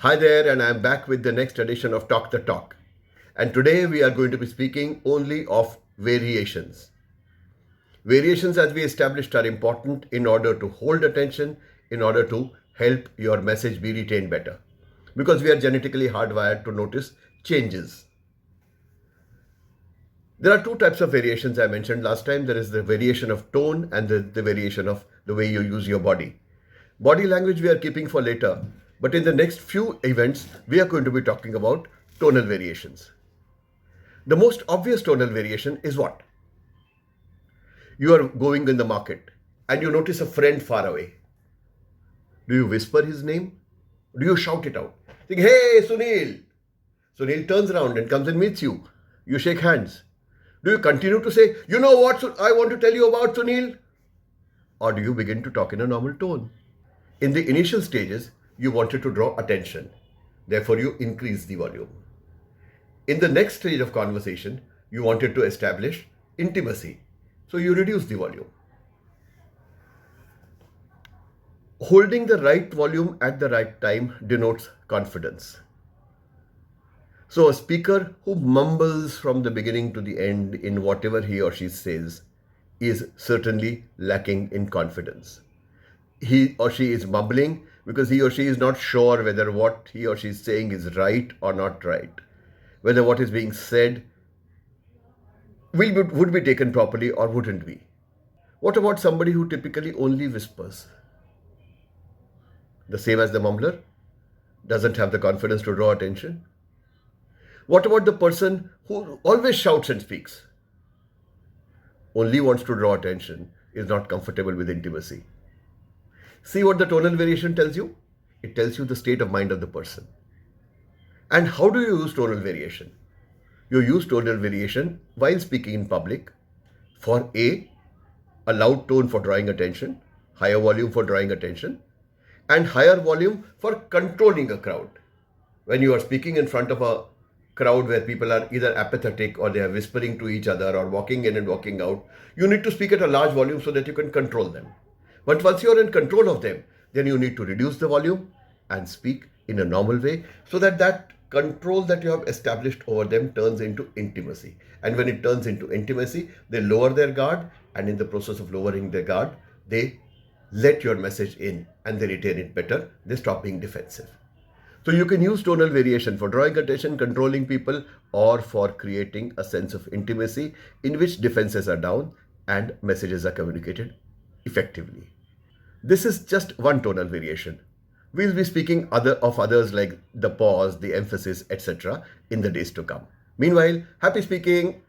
Hi there, and I'm back with the next edition of Talk the Talk. And today we are going to be speaking only of variations. Variations, as we established, are important in order to hold attention, in order to help your message be retained better. Because we are genetically hardwired to notice changes. There are two types of variations I mentioned last time. There is the variation of tone and the variation of the way you use your body. Body language we are keeping for later, but in the next few events, we are going to be talking about tonal variations. The most obvious tonal variation is what? You are going in the market and you notice a friend far away. Do you whisper his name? Do you shout it out? Think, hey, Sunil! Sunil turns around and comes and meets you. You shake hands. Do you continue to say, you know what I want to tell you about, Sunil? Or do you begin to talk in a normal tone? In the initial stages, you wanted to draw attention. Therefore, you increase the volume. In the next stage of conversation, you wanted to establish intimacy. So you reduce the volume. Holding the right volume at the right time denotes confidence. So a speaker who mumbles from the beginning to the end in whatever he or she says is certainly lacking in confidence. He or she is mumbling because he or she is not sure whether what he or she is saying is right or not right, whether what is being said would be taken properly or wouldn't be. What about somebody who typically only whispers? The same as the mumbler? Doesn't have the confidence to draw attention? What about the person who always shouts and speaks? Only wants to draw attention, is not comfortable with intimacy. See what the tonal variation tells you? It tells you the state of mind of the person. And how do you use tonal variation? You use tonal variation while speaking in public for a loud tone for drawing attention, higher volume for drawing attention, and higher volume for controlling a crowd. When you are speaking in front of a crowd where people are either apathetic or they are whispering to each other or walking in and walking out, you need to speak at a large volume so that you can control them. But once you are in control of them, then you need to reduce the volume and speak in a normal way so that that control that you have established over them turns into intimacy. And when it turns into intimacy, they lower their guard, and in the process of lowering their guard, they let your message in and they retain it better. They stop being defensive. So you can use tonal variation for drawing attention, controlling people, or for creating a sense of intimacy in which defenses are down and messages are communicated effectively. This is just one tonal variation. We'll be speaking of others like the pause, the emphasis, etc. in the days to come. Meanwhile, happy speaking.